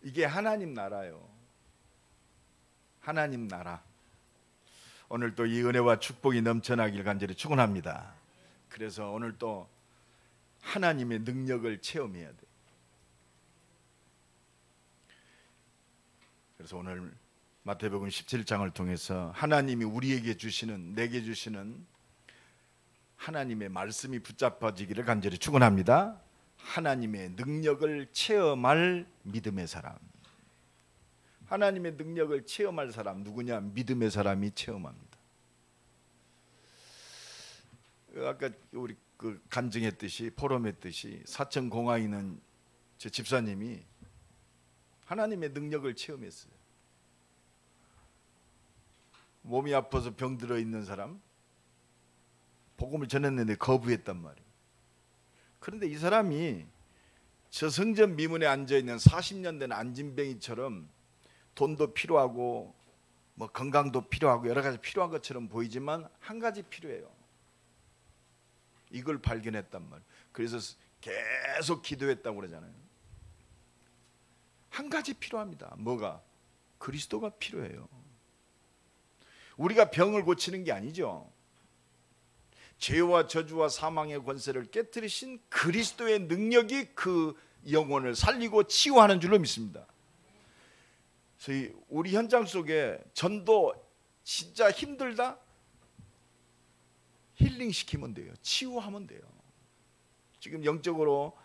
이게 하나님 나라요. 하나님 나라. 오늘 또 이 은혜와 축복이 넘쳐나길 간절히 축원합니다. 그래서 오늘 또 하나님의 능력을 체험해야 돼. 그래서 오늘 마태복음 17장을 통해서 하나님이 우리에게 주시는, 내게 주시는 하나님의 말씀이 붙잡아지기를 간절히 축원합니다. 하나님의 능력을 체험할 믿음의 사람. 하나님의 능력을 체험할 사람 누구냐? 믿음의 사람이 체험합니다. 아까 우리 간증했듯이, 포럼했듯이 사천공항에 있는 제 집사님이 하나님의 능력을 체험했어요. 몸이 아파서 병들어 있는 사람 복음을 전했는데 거부했단 말이에요. 그런데 이 사람이 저승전 미문에 앉아있는 40년 된 안진뱅이처럼 돈도 필요하고 뭐 건강도 필요하고 여러 가지 필요한 것처럼 보이지만 한 가지 필요해요. 이걸 발견했단 말이에요. 그래서 계속 기도했다고 그러잖아요. 한 가지 필요합니다. 뭐가? 그리스도가 필요해요. 우리가 병을 고치는 게 아니죠. 죄와 저주와 사망의 권세를 깨뜨리신 그리스도의 능력이 그 영혼을 살리고 치유하는 줄로 믿습니다. 그래서 우리 현장 속에 전도 진짜 힘들다? 힐링시키면 돼요. 치유하면 돼요. 지금 영적으로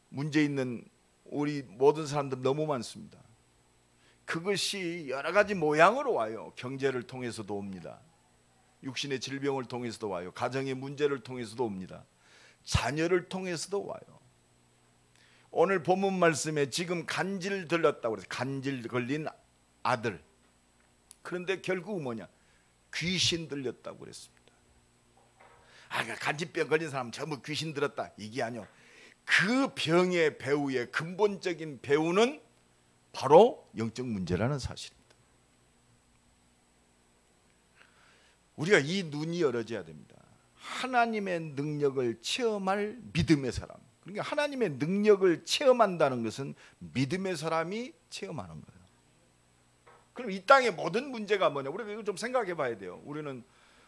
문제 있는 우리 모든 사람들 너무 많습니다. 그것이 여러 가지 모양으로 와요. 경제를 통해서도 옵니다. 육신의 질병을 통해서도 와요. 가정의 문제를 통해서도 옵니다. 자녀를 통해서도 와요. 오늘 본문 말씀에 지금 간질 들렸다고 그래서 간질 걸린 아들. 그런데 결국 뭐냐? 귀신 들렸다고 그랬습니다. 간질병 걸린 사람 전부 귀신 들었다. 이게 아니요. 그 병의 배후의 근본적인 배후는 바로 영적 문제라는 사실입니다. 우리가 이 눈이 열어져야 됩니다. 하나님의 능력을 체험할 믿음의 사람. 그러니까 하나님의 능력을 체험한다는 것은 믿음의 사람이 체험하는 거예요. 그럼 이 땅의 모든 문제가 뭐냐? 우리가 이거 좀 생각해 봐야 돼요. 우리는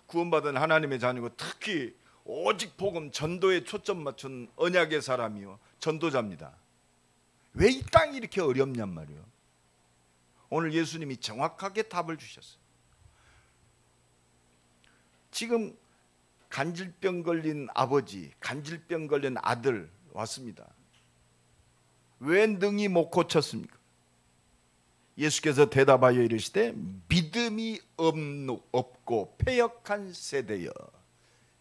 구원받은 하나님의 자녀고 특히 오직 복음 전도에 초점 맞춘 언약의 사람이요 전도자입니다. 왜 이 땅이 이렇게 어렵냔 말이에요. 오늘 예수님이 정확하게 답을 주셨어요. 지금 간질병 걸린 아버지, 간질병 걸린 아들 왔습니다. 왜 능히 못 고쳤습니까? 예수께서 대답하여 이르시되 믿음이 없고 패역한 세대여.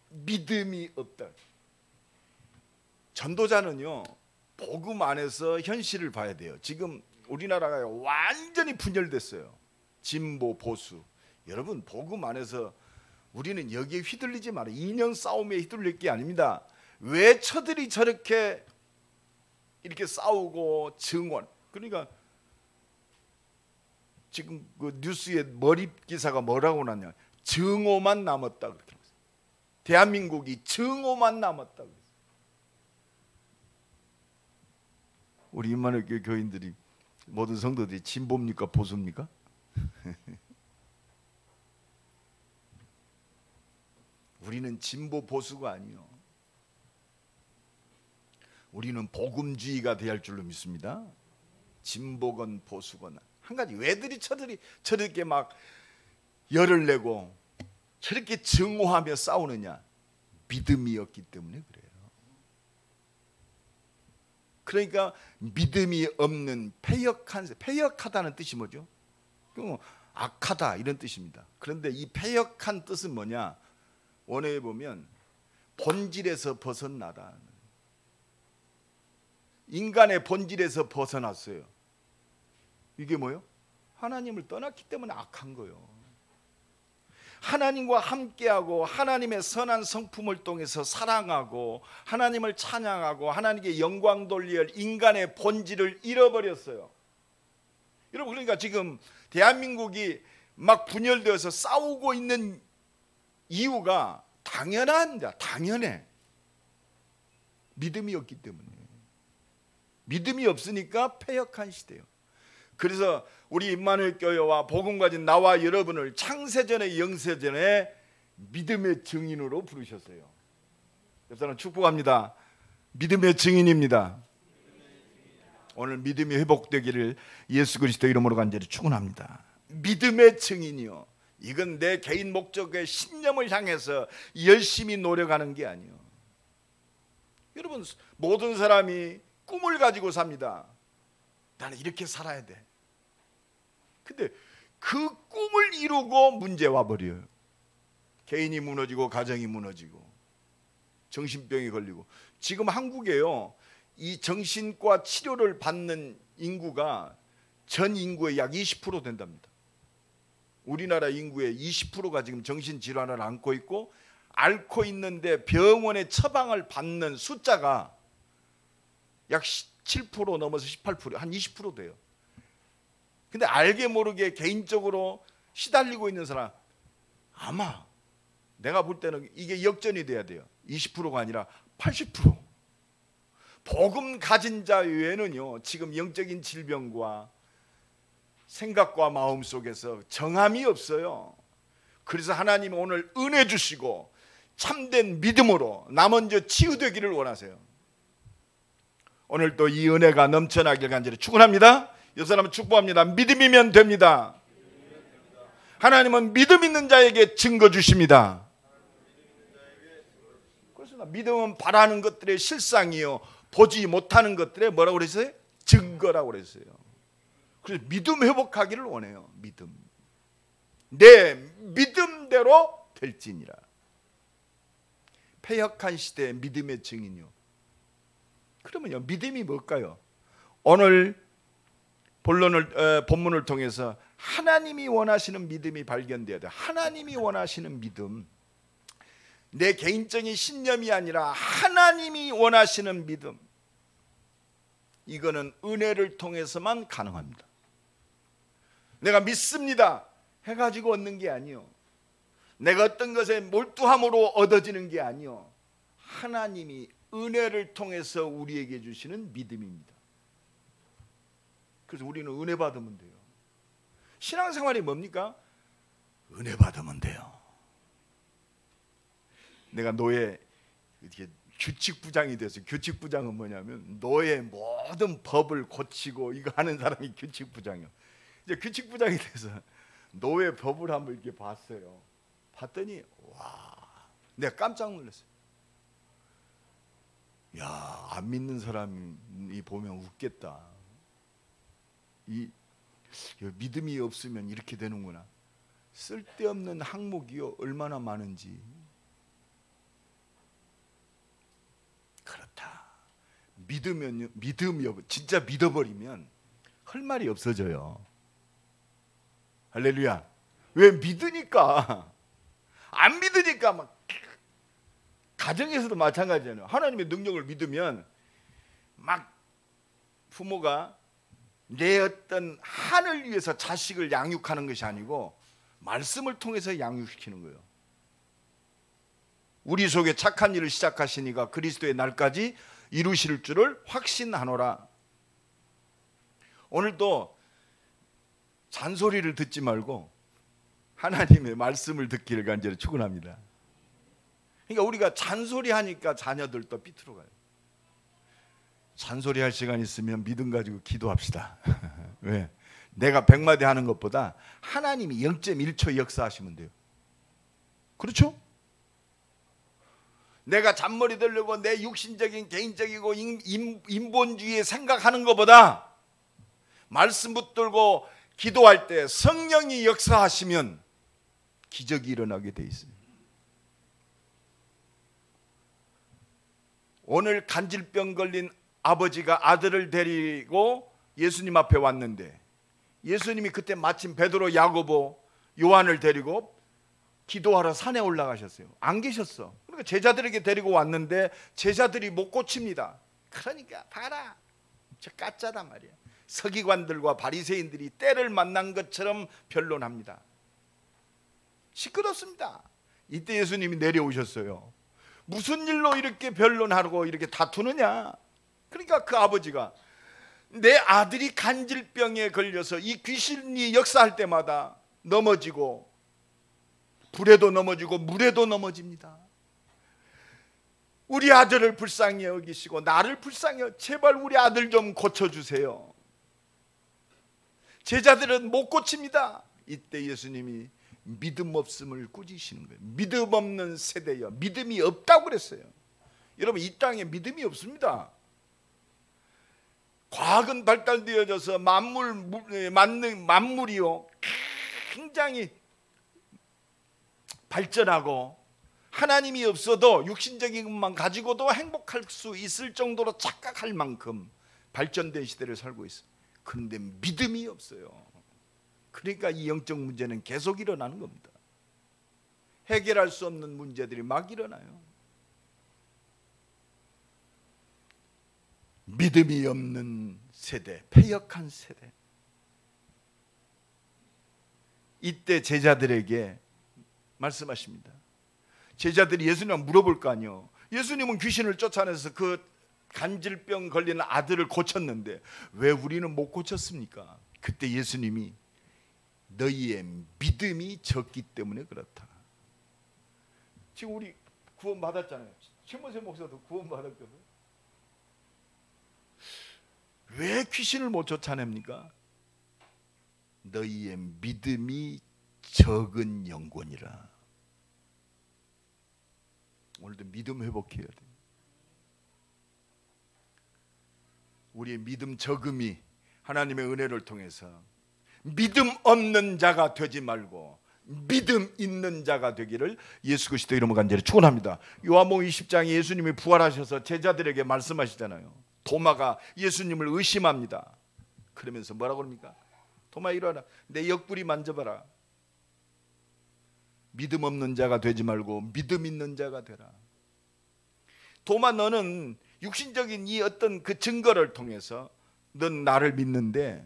믿음이 없다. 전도자는요 복음 안에서 현실을 봐야 돼요. 지금 우리나라가 완전히 분열됐어요. 진보 보수. 여러분 복음 안에서 우리는 여기에 휘둘리지 말아요. 이념 싸움에 휘둘릴 게 아닙니다. 왜 처들이 저렇게 이렇게 싸우고 증언. 그러니까 지금 그 뉴스에 머리 기사가 뭐라고 나냐? 증오만 남았다 그렇게. 대한민국이 증오만 남았다 그랬어요. 우리 임마누엘 교회 교인들이 모든 성도들이 진보입니까 보수입니까? 우리는 진보 보수가 아니요. 우리는 복음주의가 돼야 할 줄로 믿습니다. 진보건 보수건 한 가지. 왜들이 저렇게 막 열을 내고 저렇게 증오하며 싸우느냐? 믿음이 없기 때문에 그래요. 그러니까 믿음이 없는 패역하다는 뜻이 뭐죠? 악하다 이런 뜻입니다. 그런데 이 패역한 뜻은 뭐냐? 원어에 보면 본질에서 벗어나다. 인간의 본질에서 벗어났어요. 이게 뭐예요? 하나님을 떠났기 때문에 악한 거예요. 하나님과 함께하고 하나님의 선한 성품을 통해서 사랑하고 하나님을 찬양하고 하나님께 영광 돌릴 인간의 본질을 잃어버렸어요. 여러분 그러니까 지금 대한민국이 막 분열되어서 싸우고 있는 이유가 당연해. 믿음이 없기 때문에. 믿음이 없으니까 패역한 시대예요. 그래서 우리 임마누엘 교회와 복음 가진 나와 여러분을 창세전에 영세전에 믿음의 증인으로 부르셨어요. 옆 사람 축복합니다. 믿음의 증인입니다. 오늘 믿음이 회복되기를 예수 그리스도 이름으로 간절히 축원합니다. 믿음의 증인이요, 이건 내 개인 목적의 신념을 향해서 열심히 노력하는 게 아니요. 여러분, 모든 사람이 꿈을 가지고 삽니다. 나는 이렇게 살아야 돼. 근데 그 꿈을 이루고 문제 와버려요. 개인이 무너지고 가정이 무너지고 정신병이 걸리고. 지금 한국에요, 이 정신과 치료를 받는 인구가 전 인구의 약 20% 된답니다. 우리나라 인구의 20%가 지금 정신질환을 앓고 있고, 앓고 있는데 병원에 처방을 받는 숫자가 약 7% 넘어서 18%, 한 20% 돼요. 근데 알게 모르게 개인적으로 시달리고 있는 사람, 아마 내가 볼 때는 이게 역전이 돼야 돼요. 20%가 아니라 80%. 복음 가진 자 외에는요, 지금 영적인 질병과 생각과 마음 속에서 정함이 없어요. 그래서 하나님은 오늘 은혜 주시고 참된 믿음으로 나 먼저 치유되기를 원하세요. 오늘 또 이 은혜가 넘쳐나길 간절히 축원합니다. 이 사람은 축복합니다. 믿음이면 됩니다. 하나님은 믿음 있는 자에게 증거 주십니다. 그렇습니다. 믿음은 바라는 것들의 실상이요, 보지 못하는 것들의 뭐라고 그랬어요? 증거라고 그랬어요. 그래서 믿음 회복하기를 원해요. 믿음. 내 믿음대로 될지니라. 패역한 시대의 믿음의 증인이요. 그러면요, 믿음이 뭘까요? 오늘 본문을 통해서 하나님이 원하시는 믿음이 발견돼야 돼요. 하나님이 원하시는 믿음. 내 개인적인 신념이 아니라 하나님이 원하시는 믿음. 이거는 은혜를 통해서만 가능합니다. 내가 믿습니다 해가지고 얻는 게 아니요, 내가 어떤 것에 몰두함으로 얻어지는 게 아니요, 하나님이 은혜를 통해서 우리에게 주시는 믿음입니다. 그래서 우리는 은혜 받으면 돼요. 신앙생활이 뭡니까? 은혜 받으면 돼요. 내가 노예 이렇게 규칙부장이 됐어요. 규칙부장은 뭐냐면 노예 모든 법을 고치고 이거 하는 사람이 규칙부장이요. 이제 규칙부장이 돼서 노예 법을 한번 이렇게 봤어요. 봤더니 와, 내가 깜짝 놀랐어요. 야, 안 믿는 사람이 보면 웃겠다. 이 믿음이 없으면 이렇게 되는구나. 쓸데없는 항목이요, 얼마나 많은지. 그렇다. 믿으면, 믿음이 진짜 믿어버리면 할 말이 없어져요. 할렐루야. 왜? 믿으니까. 안 믿으니까 막. 가정에서도 마찬가지잖아요. 하나님의 능력을 믿으면 막 부모가 내 어떤 한을 위해서 자식을 양육하는 것이 아니고 말씀을 통해서 양육시키는 거예요. 우리 속에 착한 일을 시작하시니가 그리스도의 날까지 이루실 줄을 확신하노라. 오늘도 잔소리를 듣지 말고 하나님의 말씀을 듣기를 간절히 축원합니다. 그러니까 우리가 잔소리하니까 자녀들도 삐뚤어가요. 잔소리할 시간 있으면 믿음 가지고 기도합시다. 왜? 내가 100마디 하는 것보다 하나님이 0.1초 역사하시면 돼요. 그렇죠? 내가 잔머리 들려고 내 육신적인 개인적이고 인본주의에 생각하는 것보다 말씀 붙들고 기도할 때 성령이 역사하시면 기적이 일어나게 돼 있어요. 오늘 간질병 걸린 아버지가 아들을 데리고 예수님 앞에 왔는데 예수님이 그때 마침 베드로, 야고보, 요한을 데리고 기도하러 산에 올라가셨어요. 안 계셨어. 그러니까 제자들에게 데리고 왔는데 제자들이 못 고칩니다. 그러니까 봐라, 저 가짜단 말이야. 서기관들과 바리새인들이 때를 만난 것처럼 변론합니다. 시끄럽습니다. 이때 예수님이 내려오셨어요. 무슨 일로 이렇게 변론하고 이렇게 다투느냐. 그러니까 그 아버지가 내 아들이 간질병에 걸려서 이 귀신이 역사할 때마다 넘어지고 불에도 넘어지고 물에도 넘어집니다. 우리 아들을 불쌍히 여기시고 나를 불쌍히 제발 우리 아들 좀 고쳐주세요. 제자들은 못 고칩니다. 이때 예수님이 믿음 없음을 꾸짖으시는 거예요. 믿음 없는 세대여, 믿음이 없다고 그랬어요. 여러분, 이 땅에 믿음이 없습니다. 과학은 발달되어져서 만물이요 굉장히 발전하고 하나님이 없어도 육신적인 것만 가지고도 행복할 수 있을 정도로 착각할 만큼 발전된 시대를 살고 있어요. 그런데 믿음이 없어요. 그러니까 이 영적 문제는 계속 일어나는 겁니다. 해결할 수 없는 문제들이 막 일어나요. 믿음이 없는 세대, 패역한 세대. 이때 제자들에게 말씀하십니다. 제자들이 예수님한테 물어볼 거 아니에요. 예수님은 귀신을 쫓아내서 그 간질병 걸리는 아들을 고쳤는데 왜 우리는 못 고쳤습니까? 그때 예수님이 너희의 믿음이 적기 때문에 그렇다. 지금 우리 구원 받았잖아요. 최모세 목사도 구원 받았거든요. 왜 귀신을 못 쫓아냅니까? 너희의 믿음이 적은 영혼이라. 오늘도 믿음 회복해야 돼. 우리의 믿음 적음이 하나님의 은혜를 통해서 믿음 없는 자가 되지 말고 믿음 있는 자가 되기를 예수 그리스도 이름으로 간절히 축원합니다. 요한복음 20장에 예수님이 부활하셔서 제자들에게 말씀하시잖아요. 도마가 예수님을 의심합니다. 그러면서 뭐라고 그럽니까? 도마 일어나, 내 옆구리 만져봐라. 믿음 없는 자가 되지 말고 믿음 있는 자가 되라. 도마, 너는 육신적인 이 어떤 그 증거를 통해서 넌 나를 믿는데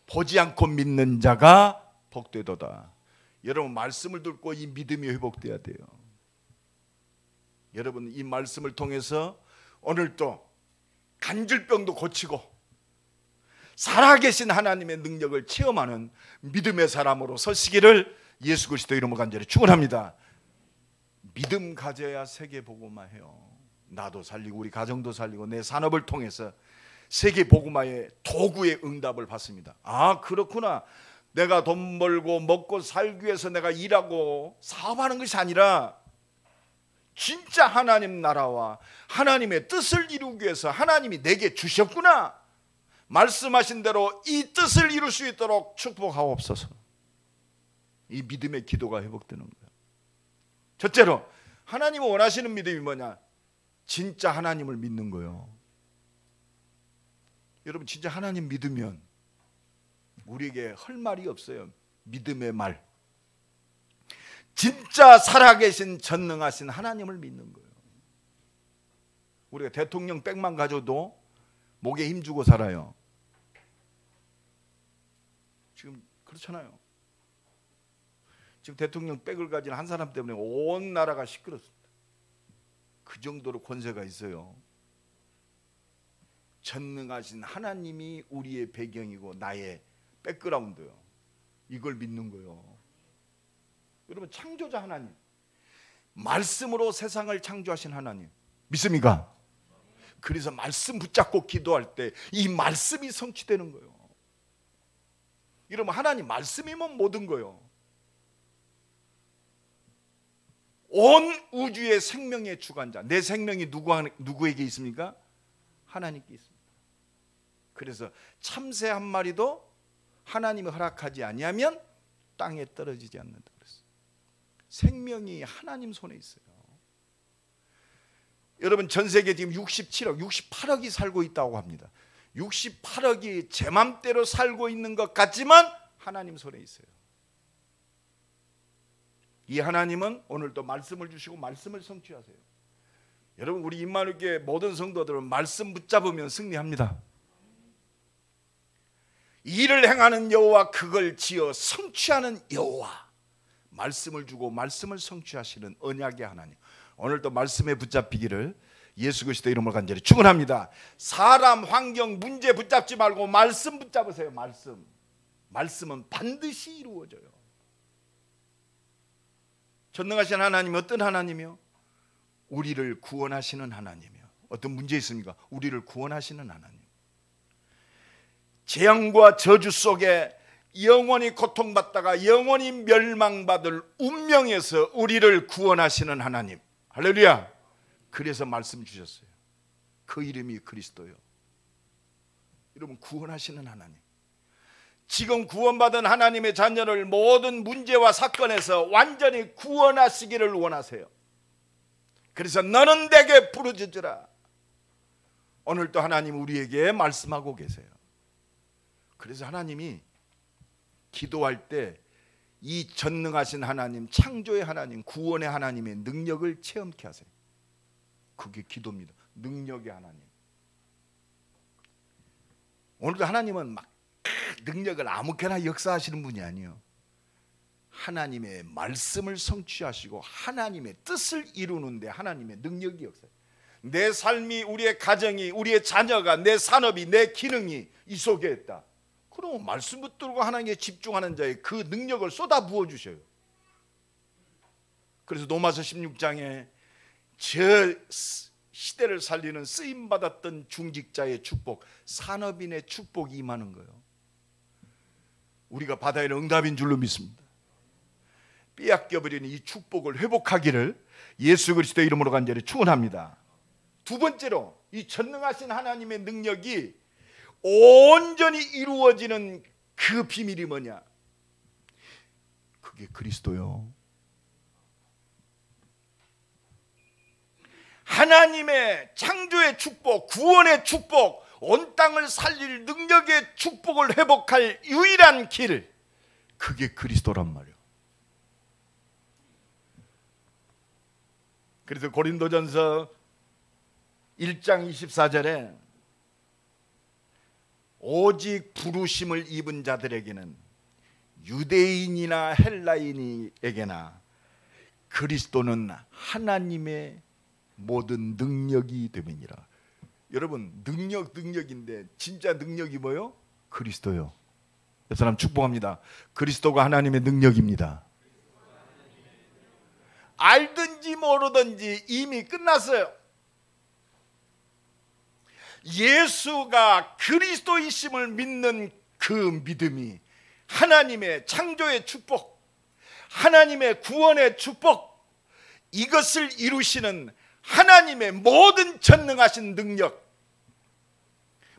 보지 않고 믿는 자가 복되도다. 여러분, 말씀을 듣고 이 믿음이 회복돼야 돼요. 여러분, 이 말씀을 통해서 오늘도 간질병도 고치고 살아계신 하나님의 능력을 체험하는 믿음의 사람으로 서시기를 예수 그리스도 이름으로 간절히 축원합니다. 믿음 가져야 세계 복음화해요. 나도 살리고 우리 가정도 살리고 내 산업을 통해서 세계 복음화의 도구의 응답을 받습니다. 아, 그렇구나. 내가 돈 벌고 먹고 살기 위해서 내가 일하고 사업하는 것이 아니라 진짜 하나님 나라와 하나님의 뜻을 이루기 위해서 하나님이 내게 주셨구나. 말씀하신 대로 이 뜻을 이룰 수 있도록 축복하옵소서. 이 믿음의 기도가 회복되는 거예요. 첫째로, 하나님이 원하시는 믿음이 뭐냐? 진짜 하나님을 믿는 거예요. 여러분, 진짜 하나님 믿으면 우리에게 할 말이 없어요. 믿음의 말. 진짜 살아계신 전능하신 하나님을 믿는 거예요. 우리가 대통령 백만 가져도 목에 힘주고 살아요. 지금 그렇잖아요. 지금 대통령 백을 가진 한 사람 때문에 온 나라가 시끄럽습니다. 그 정도로 권세가 있어요. 전능하신 하나님이 우리의 배경이고 나의 백그라운드요. 이걸 믿는 거예요. 여러분, 창조자 하나님, 말씀으로 세상을 창조하신 하나님 믿습니까? 그래서 말씀 붙잡고 기도할 때 이 말씀이 성취되는 거예요. 여러분, 하나님 말씀이면 모든 거예요. 온 우주의 생명의 주관자, 내 생명이 누구에게 있습니까? 하나님께 있습니다. 그래서 참새 한 마리도 하나님이 허락하지 아니하면 땅에 떨어지지 않는다 그랬어요. 생명이 하나님 손에 있어요. 여러분, 전 세계 지금 67억, 68억이 살고 있다고 합니다. 68억이 제 맘대로 살고 있는 것 같지만 하나님 손에 있어요. 이 하나님은 오늘도 말씀을 주시고 말씀을 성취하세요. 여러분, 우리 임마누엘교회 모든 성도들은 말씀 붙잡으면 승리합니다. 일을 행하는 여호와, 그걸 지어 성취하는 여호와, 말씀을 주고 말씀을 성취하시는 언약의 하나님, 오늘도 말씀에 붙잡히기를 예수 그리스도 이름으로 간절히 축원합니다. 사람, 환경, 문제 붙잡지 말고 말씀 붙잡으세요. 말씀은 반드시 이루어져요. 전능하신 하나님 어떤 하나님이요? 우리를 구원하시는 하나님이요. 어떤 문제 있습니까? 우리를 구원하시는 하나님. 재앙과 저주 속에 영원히 고통받다가 영원히 멸망받을 운명에서 우리를 구원하시는 하나님. 할렐루야. 그래서 말씀 주셨어요. 그 이름이 그리스도요. 여러분, 구원하시는 하나님. 지금 구원받은 하나님의 자녀를 모든 문제와 사건에서 완전히 구원하시기를 원하세요. 그래서 너는 내게 부르짖으라. 오늘도 하나님 우리에게 말씀하고 계세요. 그래서 하나님이 기도할 때 이 전능하신 하나님, 창조의 하나님, 구원의 하나님의 능력을 체험케 하세요. 그게 기도입니다. 능력의 하나님. 오늘도 하나님은 막 능력을 아무렇게나 역사하시는 분이 아니에요. 하나님의 말씀을 성취하시고 하나님의 뜻을 이루는데 하나님의 능력이 역사해요. 내 삶이, 우리의 가정이, 우리의 자녀가, 내 산업이, 내 기능이 이 속에 있다. 그럼 말씀 붙들고 하나님께 집중하는 자의 그 능력을 쏟아 부어 주셔요. 그래서 로마서 16장에 저 시대를 살리는 쓰임받았던 중직자의 축복, 산업인의 축복이 임하는 거예요. 우리가 받아야 할 응답인 줄로 믿습니다. 빼앗겨버린 이 축복을 회복하기를 예수 그리스도의 이름으로 간절히 축원합니다. 두 번째로, 이 전능하신 하나님의 능력이 온전히 이루어지는 그 비밀이 뭐냐? 그게 그리스도요. 하나님의 창조의 축복, 구원의 축복, 온 땅을 살릴 능력의 축복을 회복할 유일한 길, 그게 그리스도란 말이에요. 그래서 고린도전서 1장 24절에 오직 부르심을 입은 자들에게는, 유대인이나 헬라인에게나 그리스도는 하나님의 모든 능력이 됨이니라. 여러분, 능력인데 진짜 능력이 뭐요? 그리스도요. 이 사람 축복합니다. 그리스도가 하나님의 능력입니다. 알든지 모르든지 이미 끝났어요. 예수가 그리스도이심을 믿는 그 믿음이 하나님의 창조의 축복, 하나님의 구원의 축복, 이것을 이루시는 하나님의 모든 전능하신 능력,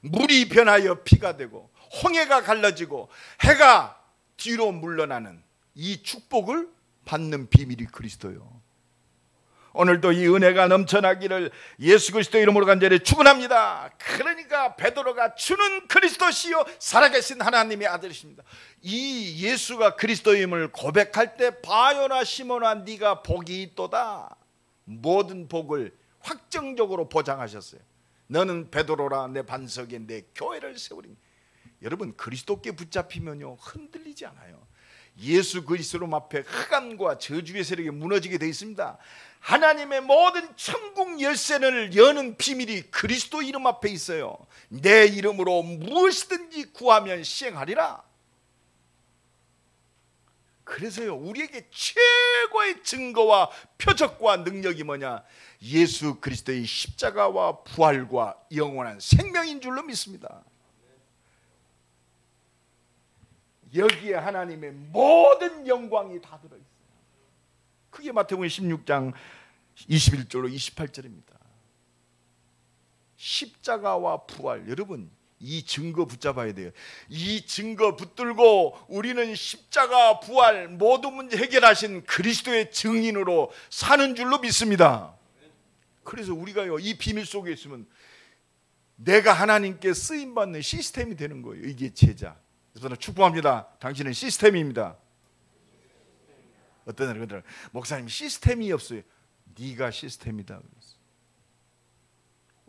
물이 변하여 피가 되고 홍해가 갈라지고 해가 뒤로 물러나는 이 축복을 받는 비밀이 그리스도요. 오늘도 이 은혜가 넘쳐나기를 예수 그리스도의 이름으로 간절히 축원합니다. 그러니까 베드로가 주는 그리스도시요 살아계신 하나님의 아들이십니다. 이 예수가 그리스도임을 고백할 때 바요나 시몬아 네가 복이 있도다. 모든 복을 확정적으로 보장하셨어요. 너는 베드로라, 내 반석에 내 교회를 세우리니. 여러분, 그리스도께 붙잡히면요 흔들리지 않아요. 예수 그리스도 앞에 흑암과 저주의 세력이 무너지게 되어 있습니다. 하나님의 모든 천국 열쇠를 여는 비밀이 그리스도 이름 앞에 있어요. 내 이름으로 무엇이든지 구하면 시행하리라. 그래서요, 우리에게 최고의 증거와 표적과 능력이 뭐냐? 예수 그리스도의 십자가와 부활과 영원한 생명인 줄로 믿습니다. 여기에 하나님의 모든 영광이 다 들어있어요. 그게 마태복음 16장 21절로 28절입니다. 십자가와 부활, 여러분 이 증거 붙잡아야 돼요. 이 증거 붙들고 우리는 십자가, 부활 모든 문제 해결하신 그리스도의 증인으로 사는 줄로 믿습니다. 그래서 우리가요 이 비밀 속에 있으면 내가 하나님께 쓰임받는 시스템이 되는 거예요. 이게 제자. 그래서 축복합니다. 당신은 시스템입니다. 어떤 사람들 목사님 시스템이 없어요. 네가 시스템이다.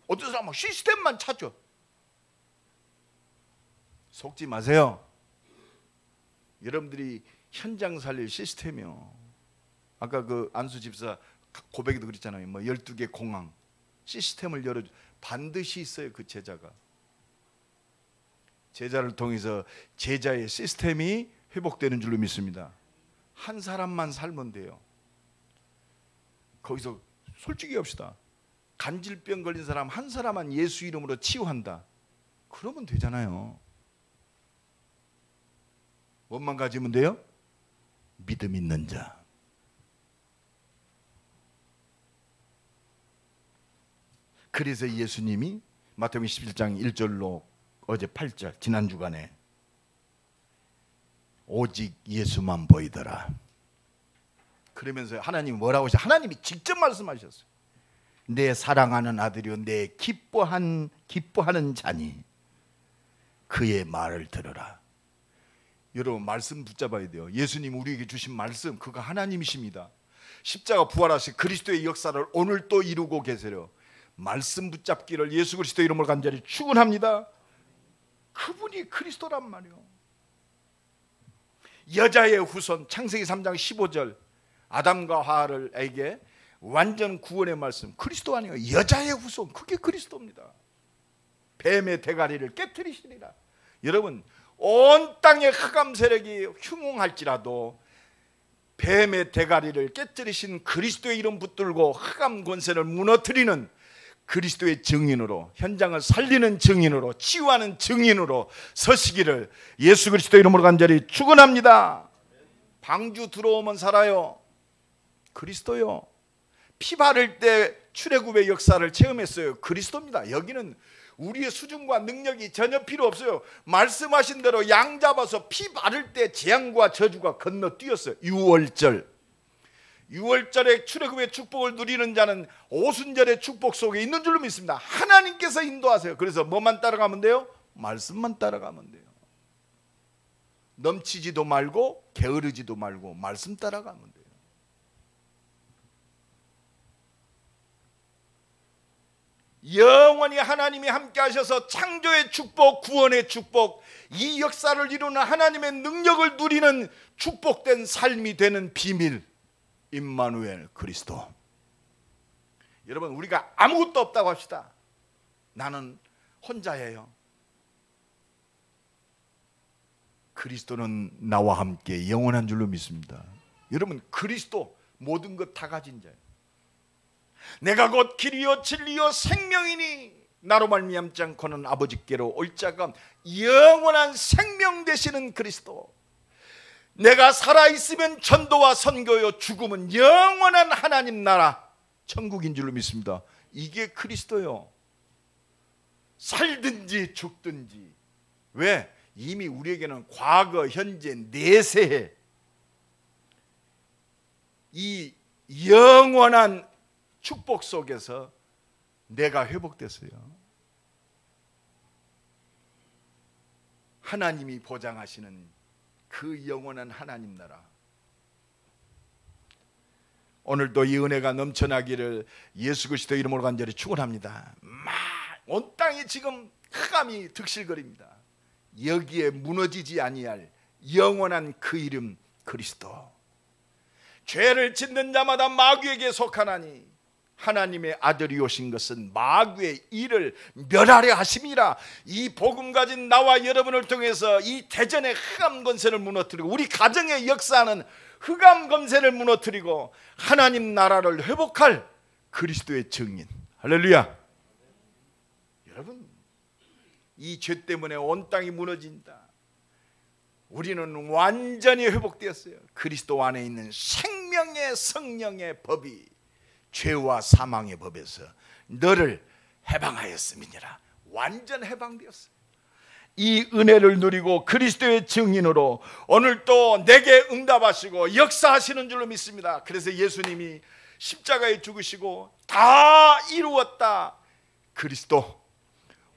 어떤 사람은 시스템만 찾아. 속지 마세요. 여러분들이 현장 살릴 시스템이요. 아까 그 안수 집사 고백에도 그랬잖아요. 뭐 12개 공항. 시스템을 열어줘. 반드시 있어요. 그 제자가. 제자를 통해서 제자의 시스템이 회복되는 줄로 믿습니다. 한 사람만 살면 돼요. 거기서 솔직히 합시다. 간질병 걸린 사람 한 사람만 예수 이름으로 치유한다. 그러면 되잖아요. 뭐만 가지면 돼요? 믿음 있는 자. 그래서 예수님이 마태복음 17장 1절로 어제 8절 지난 주간에 오직 예수만 보이더라. 그러면서 하나님이 뭐라고 하셨어요? 하나님이 직접 말씀하셨어요. 내 사랑하는 아들이요 내 기뻐하는 자니 그의 말을 들으라. 여러분 말씀 붙잡아야 돼요. 예수님 우리에게 주신 말씀 그가 하나님이십니다. 십자가 부활하신 그리스도의 역사를 오늘 또 이루고 계세요. 말씀 붙잡기를 예수 그리스도 이름으로 간절히 축원합니다. 그분이 그리스도란 말이요. 여자의 후손 창세기 3장 15절 아담과 하와에게 완전 구원의 말씀 그리스도 아니에요. 여자의 후손 그게 그리스도입니다. 뱀의 대가리를 깨뜨리시리라. 여러분 온 땅의 흑암 세력이 흉웅할지라도 뱀의 대가리를 깨뜨리신 그리스도의 이름 붙들고 흑암 권세를 무너뜨리는 그리스도의 증인으로 현장을 살리는 증인으로 치유하는 증인으로 서시기를 예수 그리스도 이름으로 간절히 축원합니다. 방주 들어오면 살아요. 그리스도요. 피 바를 때 출애굽의 역사를 체험했어요. 그리스도입니다. 여기는 우리의 수준과 능력이 전혀 필요 없어요. 말씀하신 대로 양 잡아서 피 바를 때 재앙과 저주가 건너뛰었어요. 유월절에 출애굽의 축복을 누리는 자는 오순절의 축복 속에 있는 줄로 믿습니다. 하나님께서 인도하세요. 그래서 뭐만 따라가면 돼요? 말씀만 따라가면 돼요. 넘치지도 말고 게으르지도 말고 말씀 따라가면 돼요. 영원히 하나님이 함께 하셔서 창조의 축복, 구원의 축복, 이 역사를 이루는 하나님의 능력을 누리는 축복된 삶이 되는 비밀, 임마누엘 그리스도. 여러분 우리가 아무것도 없다고 합시다. 나는 혼자예요. 그리스도는 나와 함께 영원한 줄로 믿습니다. 여러분 그리스도 모든 것 다 가진 자예요. 내가 곧 길이요 진리요 생명이니 나로 말미암지 않고는 아버지께로 올 자가 영원한 생명 되시는 그리스도. 내가 살아있으면 전도와 선교요 죽음은 영원한 하나님 나라 천국인 줄로 믿습니다. 이게 그리스도요. 살든지 죽든지. 왜? 이미 우리에게는 과거 현재 내세에 이 영원한 축복 속에서 내가 회복됐어요. 하나님이 보장하시는 그 영원한 하나님 나라. 오늘도 이 은혜가 넘쳐나기를 예수 그리스도 이름으로 간절히 축원합니다. 온 땅이 지금 흑암이 득실거립니다. 여기에 무너지지 아니할 영원한 그 이름 그리스도. 죄를 짓는 자마다 마귀에게 속하나니 하나님의 아들이 오신 것은 마귀의 일을 멸하려 하심이라. 이 복음 가진 나와 여러분을 통해서 이 대전의 흑암 권세를 무너뜨리고 우리 가정의 역사하는 흑암 권세를 무너뜨리고 하나님 나라를 회복할 그리스도의 증인. 할렐루야. 여러분 이 죄 때문에 온 땅이 무너진다. 우리는 완전히 회복되었어요. 그리스도 안에 있는 생명의 성령의 법이 죄와 사망의 법에서 너를 해방하였음이니라. 완전 해방되었어요. 이 은혜를 누리고 그리스도의 증인으로 오늘 또 내게 응답하시고 역사하시는 줄로 믿습니다. 그래서 예수님이 십자가에 죽으시고 다 이루었다. 그리스도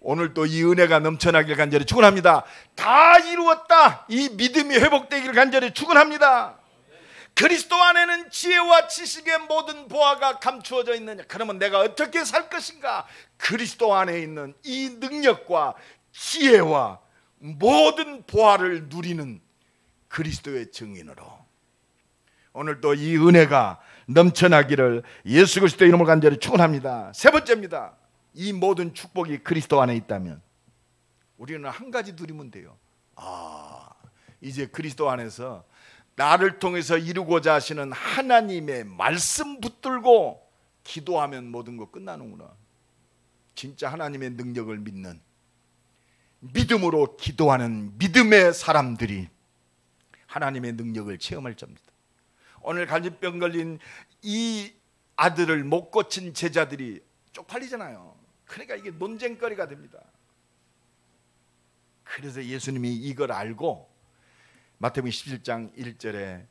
오늘도 이 은혜가 넘쳐나길 간절히 축원합니다. 다 이루었다. 이 믿음이 회복되길 간절히 축원합니다. 그리스도 안에는 지혜와 지식의 모든 보화가 감추어져 있느냐. 그러면 내가 어떻게 살 것인가? 그리스도 안에 있는 이 능력과 지혜와 모든 보화를 누리는 그리스도의 증인으로 오늘도 이 은혜가 넘쳐나기를 예수 그리스도의 이름으로 간절히 축원합니다. 세 번째입니다. 이 모든 축복이 그리스도 안에 있다면 우리는 한 가지 누리면 돼요. 이제 그리스도 안에서 나를 통해서 이루고자 하시는 하나님의 말씀 붙들고 기도하면 모든 거 끝나는구나. 진짜 하나님의 능력을 믿는, 믿음으로 기도하는 믿음의 사람들이 하나님의 능력을 체험할 겁니다. 오늘 갈증병 걸린 이 아들을 못 고친 제자들이 쪽팔리잖아요. 그러니까 이게 논쟁거리가 됩니다. 그래서 예수님이 이걸 알고 마태복음 17장 1절에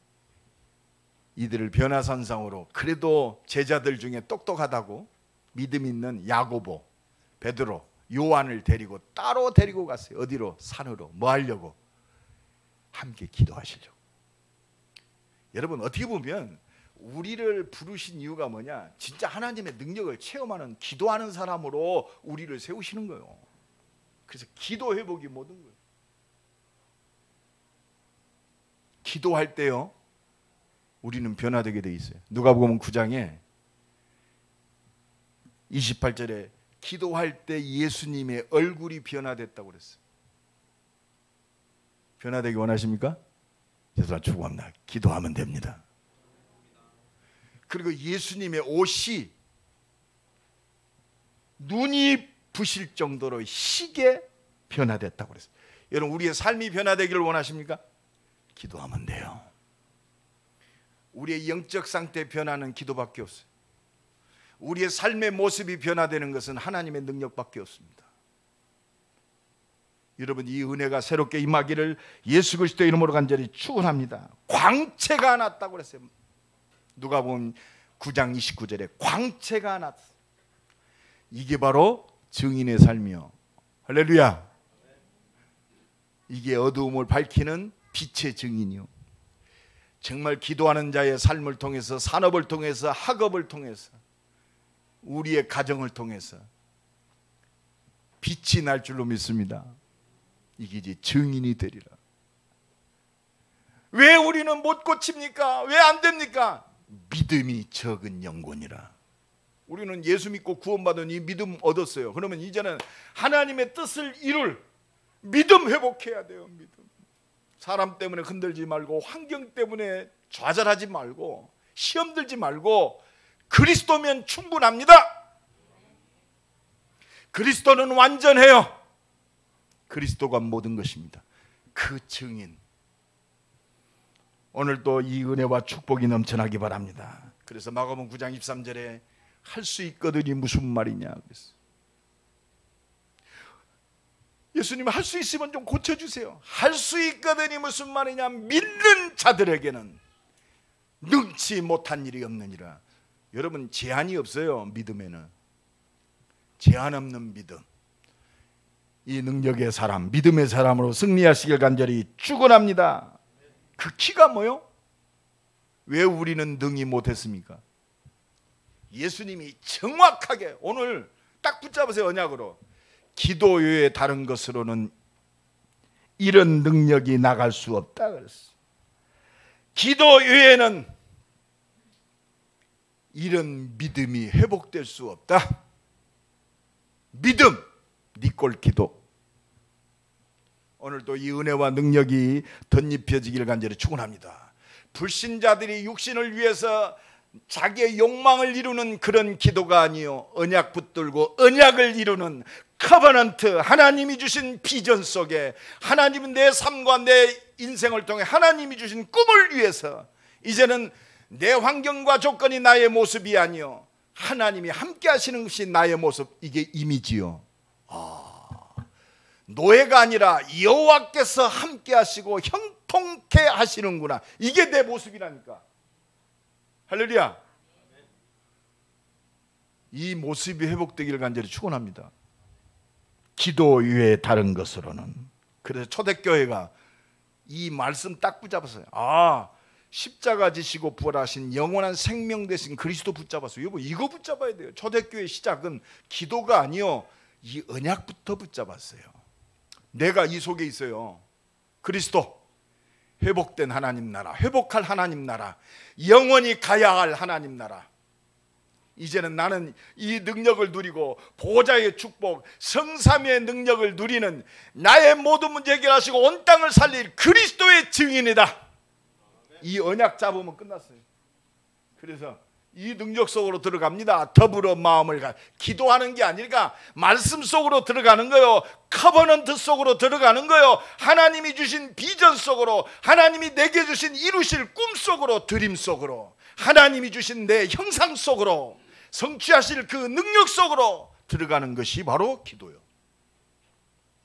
이들을 변화산상으로, 그래도 제자들 중에 똑똑하다고 믿음 있는 야고보, 베드로, 요한을 데리고 따로 데리고 갔어요. 어디로? 산으로. 뭐 하려고? 함께 기도하시려고. 여러분, 어떻게 보면 우리를 부르신 이유가 뭐냐? 진짜 하나님의 능력을 체험하는, 기도하는 사람으로 우리를 세우시는 거예요. 그래서 기도 회복이 모든 거예요. 기도할 때요, 우리는 변화되게 돼 있어요. 누가복음 9장에 28절에 기도할 때 예수님의 얼굴이 변화됐다고 그랬어요. 변화되기 원하십니까? 죄송합니다. 축복합니다. 기도하면 됩니다. 그리고 예수님의 옷이 눈이 부실 정도로 희게 변화됐다고 그랬어요. 여러분, 우리의 삶이 변화되기를 원하십니까? 기도하면 돼요. 우리의 영적 상태 변화는 기도밖에 없어요. 우리의 삶의 모습이 변화되는 것은 하나님의 능력밖에 없습니다. 여러분, 이 은혜가 새롭게 임하기를 예수 그리스도의 이름으로 간절히 축원합니다. 광채가 났다고 그랬어요. 누가복음 9장 29절에 광채가 났어요. 이게 바로 증인의 삶이요. 할렐루야. 이게 어두움을 밝히는 빛의 증인이요. 정말 기도하는 자의 삶을 통해서, 산업을 통해서, 학업을 통해서, 우리의 가정을 통해서 빛이 날 줄로 믿습니다. 이게 이제 증인이 되리라. 왜 우리는 못 고칩니까? 왜 안 됩니까? 믿음이 적은 영혼이라. 우리는 예수 믿고 구원받은 이 믿음 얻었어요. 그러면 이제는 하나님의 뜻을 이룰 믿음 회복해야 돼요. 믿음. 사람 때문에 흔들지 말고, 환경 때문에 좌절하지 말고, 시험 들지 말고, 그리스도면 충분합니다. 그리스도는 완전해요. 그리스도가 모든 것입니다. 그 증인, 오늘도 이 은혜와 축복이 넘쳐나기 바랍니다. 그래서 마가복음 9장 23절에 할 수 있거든이 무슨 말이냐 그랬어요. 예수님, 할 수 있으면 좀 고쳐주세요. 할 수 있거든이 무슨 말이냐? 믿는 자들에게는 능치 못한 일이 없느니라. 여러분, 제한이 없어요. 믿음에는 제한 없는 믿음, 이 능력의 사람, 믿음의 사람으로 승리하시길 간절히 축원합니다. 그 키가 뭐요? 왜 우리는 능히 못했습니까? 예수님이 정확하게, 오늘 딱 붙잡으세요. 언약으로. 기도 외에 다른 것으로는 이런 능력이 나갈 수 없다 그랬어. 기도 외에는 이런 믿음이 회복될 수 없다. 믿음, 니꼴 기도. 오늘도 이 은혜와 능력이 덧입혀지기를 간절히 축원합니다. 불신자들이 육신을 위해서 자기의 욕망을 이루는 그런 기도가 아니요, 언약 붙들고 언약을 이루는 커버넌트, 하나님이 주신 비전 속에, 하나님은 내 삶과 내 인생을 통해 하나님이 주신 꿈을 위해서, 이제는 내 환경과 조건이 나의 모습이 아니요, 하나님이 함께 하시는 것이 나의 모습. 이게 이미지요. 노예가 아니라 여호와께서 함께 하시고 형통케 하시는구나. 이게 내 모습이라니까. 할렐루야. 이 모습이 회복되기를 간절히 축원합니다. 기도 외에 다른 것으로는. 그래서 초대교회가 이 말씀 딱 붙잡았어요. 십자가 지시고 부활하신 영원한 생명 되신 그리스도 붙잡았어요. 여러분, 이거 붙잡아야 돼요. 초대교회의 시작은 기도가 아니요, 이 언약부터 붙잡았어요. 내가 이 속에 있어요. 그리스도, 회복된 하나님 나라, 회복할 하나님 나라, 영원히 가야 할 하나님 나라. 이제는 나는 이 능력을 누리고 보호자의 축복, 성삼위의 능력을 누리는 나의 모든 문제 해결하시고 온 땅을 살릴 그리스도의 증인이다. 이 언약 잡으면 끝났어요. 그래서 이 능력 속으로 들어갑니다. 더불어 마음을 기도하는 게 아니라 말씀 속으로 들어가는 거요. 커버넌트 속으로 들어가는 거요. 하나님이 주신 비전 속으로, 하나님이 내게 주신 이루실 꿈 속으로, 드림 속으로, 하나님이 주신 내 형상 속으로, 성취하실 그 능력 속으로 들어가는 것이 바로 기도요.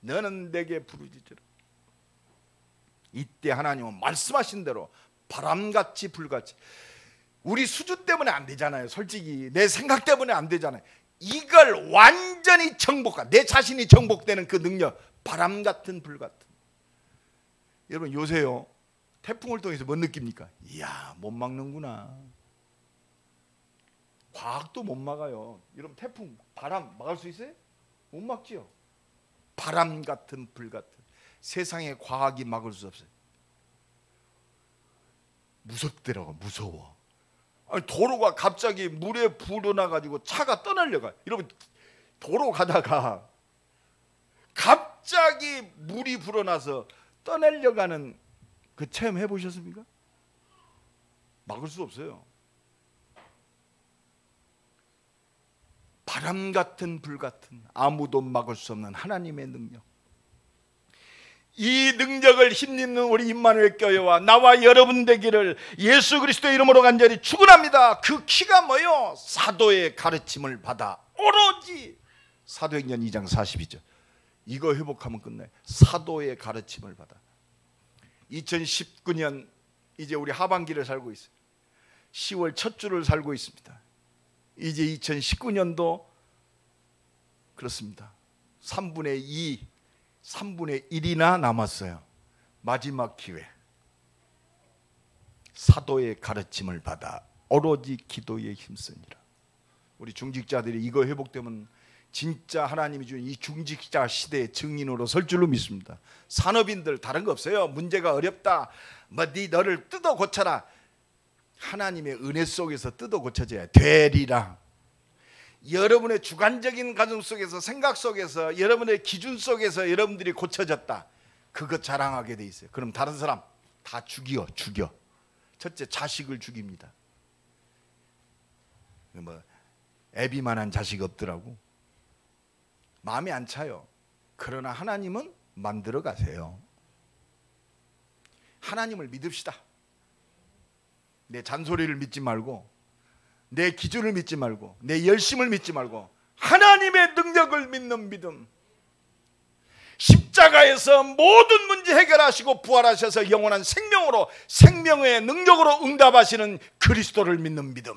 너는 내게 부르짖으라. 이때 하나님은 말씀하신 대로 바람같이 불같이, 우리 수준 때문에 안 되잖아요. 솔직히 내 생각 때문에 안 되잖아요. 이걸 완전히 정복한, 내 자신이 정복되는 그 능력, 바람 같은 불 같은. 여러분 요새요 태풍을 통해서 뭐 느낍니까? 이야, 못 막는구나. 과학도 못 막아요. 여러분 태풍, 바람 막을 수 있어요? 못 막지요. 바람 같은 불 같은, 세상의 과학이 막을 수 없어요. 무섭더라고. 무서워. 아니, 도로가 갑자기 물에 불어나가지고 차가 떠날려가. 여러분 도로 가다가 갑자기 물이 불어나서 떠내려가는 그 체험 해보셨습니까? 막을 수 없어요. 바람 같은 불 같은, 아무도 막을 수 없는 하나님의 능력. 이 능력을 힘입는 우리 임마누엘 교회와 나와 여러분 되기를 예수 그리스도의 이름으로 간절히 축원합니다. 그 키가 뭐요? 사도의 가르침을 받아 오로지, 사도행전 2장 42절. 이거 회복하면 끝나요. 사도의 가르침을 받아. 2019년 이제 우리 하반기를 살고 있어요. 10월 첫 주를 살고 있습니다. 이제 2019년도 그렇습니다. 3분의 2, 3분의 1이나 남았어요. 마지막 기회. 사도의 가르침을 받아 오로지 기도에 힘쓰니라. 우리 중직자들이 이거 회복되면 진짜 하나님이 준 이 중직자 시대의 증인으로 설 줄로 믿습니다. 산업인들 다른 거 없어요. 문제가 어렵다, 뭐 너를 뜯어 고쳐라. 하나님의 은혜 속에서 뜯어 고쳐져야 되리라. 여러분의 주관적인 가정 속에서, 생각 속에서, 여러분의 기준 속에서 여러분들이 고쳐졌다, 그것 자랑하게 돼 있어요. 그럼 다른 사람 다 죽여. 첫째, 자식을 죽입니다. 뭐 애비만한 자식 없더라고. 마음에 안 차요. 그러나 하나님은 만들어 가세요. 하나님을 믿읍시다. 내 잔소리를 믿지 말고, 내 기준을 믿지 말고, 내 열심을 믿지 말고 하나님의 능력을 믿는 믿음. 십자가에서 모든 문제 해결하시고 부활하셔서 영원한 생명으로, 생명의 능력으로 응답하시는 그리스도를 믿는 믿음.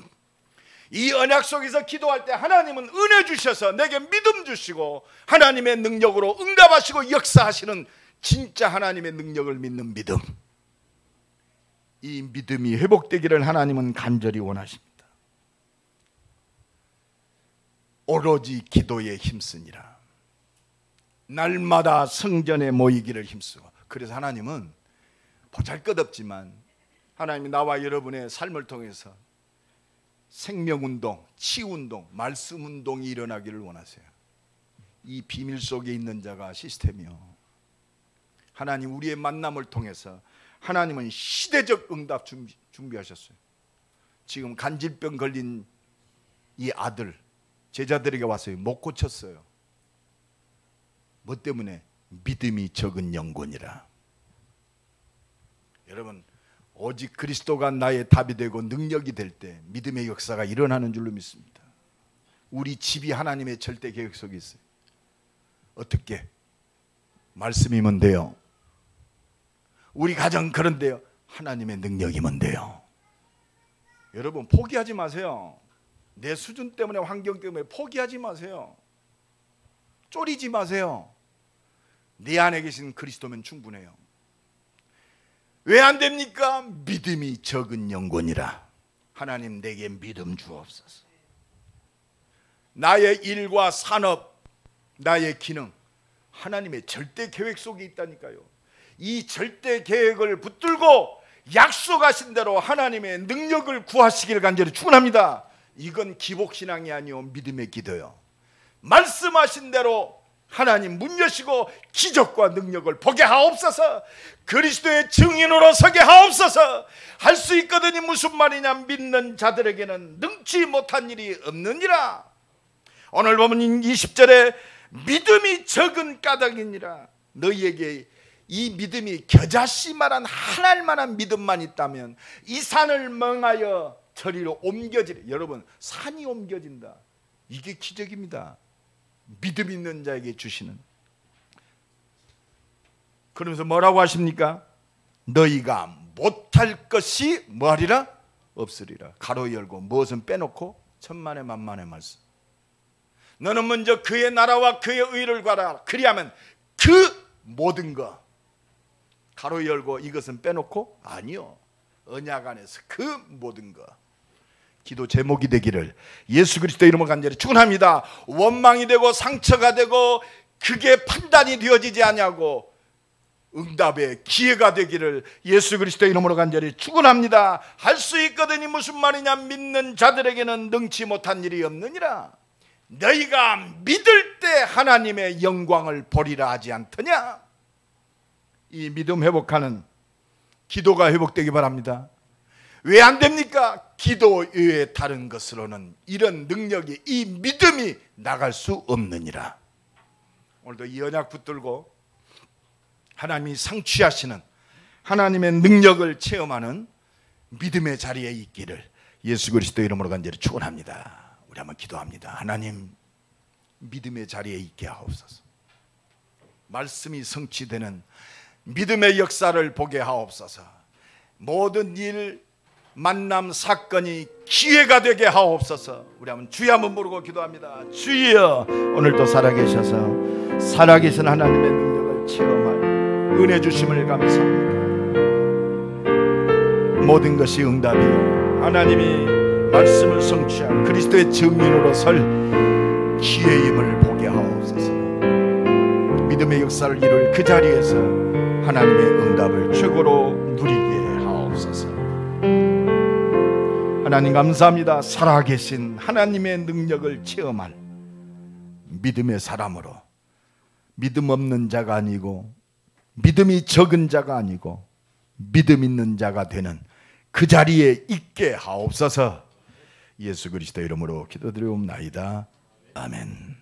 이 언약 속에서 기도할 때 하나님은 은혜 주셔서 내게 믿음 주시고 하나님의 능력으로 응답하시고 역사하시는 진짜 하나님의 능력을 믿는 믿음. 이 믿음이 회복되기를 하나님은 간절히 원하십니다. 오로지 기도에 힘쓰니라. 날마다 성전에 모이기를 힘쓰고. 그래서 하나님은 보잘것없지만 하나님이 나와 여러분의 삶을 통해서 생명운동, 치유운동, 말씀운동이 일어나기를 원하세요. 이 비밀 속에 있는 자가 시스템이요. 하나님 우리의 만남을 통해서 하나님은 시대적 응답 준비하셨어요. 지금 간질병 걸린 이 아들, 제자들에게 왔어요. 못 고쳤어요. 뭐 때문에? 믿음이 적은 영혼이라. 여러분, 오직 그리스도가 나의 답이 되고 능력이 될 때 믿음의 역사가 일어나는 줄로 믿습니다. 우리 집이 하나님의 절대 계획 속에 있어요. 어떻게? 말씀이면 돼요. 우리 가정 그런데요, 하나님의 능력이면 돼요. 여러분 포기하지 마세요. 내 수준 때문에, 환경 때문에 포기하지 마세요. 쫄이지 마세요. 내 안에 계신 그리스도면 충분해요. 왜 안 됩니까? 믿음이 적은 영혼이라. 하나님 내게 믿음 주옵소서. 나의 일과 산업, 나의 기능, 하나님의 절대 계획 속에 있다니까요. 이 절대 계획을 붙들고 약속하신 대로 하나님의 능력을 구하시길 간절히 축원합니다. 이건 기복신앙이 아니요 믿음의 기도요. 말씀하신 대로 하나님 문 여시고 기적과 능력을 보게 하옵소서. 그리스도의 증인으로 서게 하옵소서. 할 수 있거든이 무슨 말이냐? 믿는 자들에게는 능치 못한 일이 없느니라. 오늘 보면 20절에 믿음이 적은 까닭이니라. 너희에게 이 믿음이 겨자씨 말한 하나만한 믿음만 있다면 이 산을 멍하여 저리로 옮겨지리. 여러분, 산이 옮겨진다. 이게 기적입니다. 믿음 있는 자에게 주시는. 그러면서 뭐라고 하십니까? 너희가 못할 것이 뭐하리라? 없으리라. 가로 열고 무엇은 빼놓고 천만에 만만의 말씀. 너는 먼저 그의 나라와 그의 의를 구하라. 그리하면 그 모든 것, 가로 열고 이것은 빼놓고, 아니요, 언약 안에서 그 모든 것. 기도 제목이 되기를 예수 그리스도 이름으로 간절히 축원합니다. 원망이 되고 상처가 되고 그게 판단이 되어지지 않냐고 응답의 기회가 되기를 예수 그리스도 이름으로 간절히 축원합니다. 할 수 있거든이 무슨 말이냐? 믿는 자들에게는 능치 못한 일이 없느니라. 너희가 믿을 때 하나님의 영광을 보리라 하지 않더냐? 이 믿음 회복하는 기도가 회복되기 바랍니다. 왜 안 됩니까? 기도 외에 다른 것으로는 이런 능력이, 이 믿음이 나갈 수 없느니라. 오늘도 이 언약 붙들고 하나님이 상취하시는 하나님의 능력을 체험하는 믿음의 자리에 있기를 예수 그리스도 이름으로 간절히 축원합니다. 우리 한번 기도합니다. 하나님, 믿음의 자리에 있게 하옵소서. 말씀이 성취되는 믿음의 역사를 보게 하옵소서. 모든 일, 만남, 사건이 기회가 되게 하옵소서. 우리 한번 주여 한번 부르고 기도합니다. 주여, 오늘도 살아계셔서 살아계신 하나님의 능력을 체험할 은혜 주심을 감사합니다. 모든 것이 응답이요, 하나님이 말씀을 성취한 그리스도의 증인으로 설 기회임을 보게 하옵소서. 믿음의 역사를 이룰 그 자리에서 하나님의 응답을 최고로 누리게 하옵소서. 하나님 감사합니다. 살아계신 하나님의 능력을 체험할 믿음의 사람으로, 믿음 없는 자가 아니고 믿음이 적은 자가 아니고 믿음 있는 자가 되는 그 자리에 있게 하옵소서. 예수 그리스도 이름으로 기도드리옵나이다. 아멘.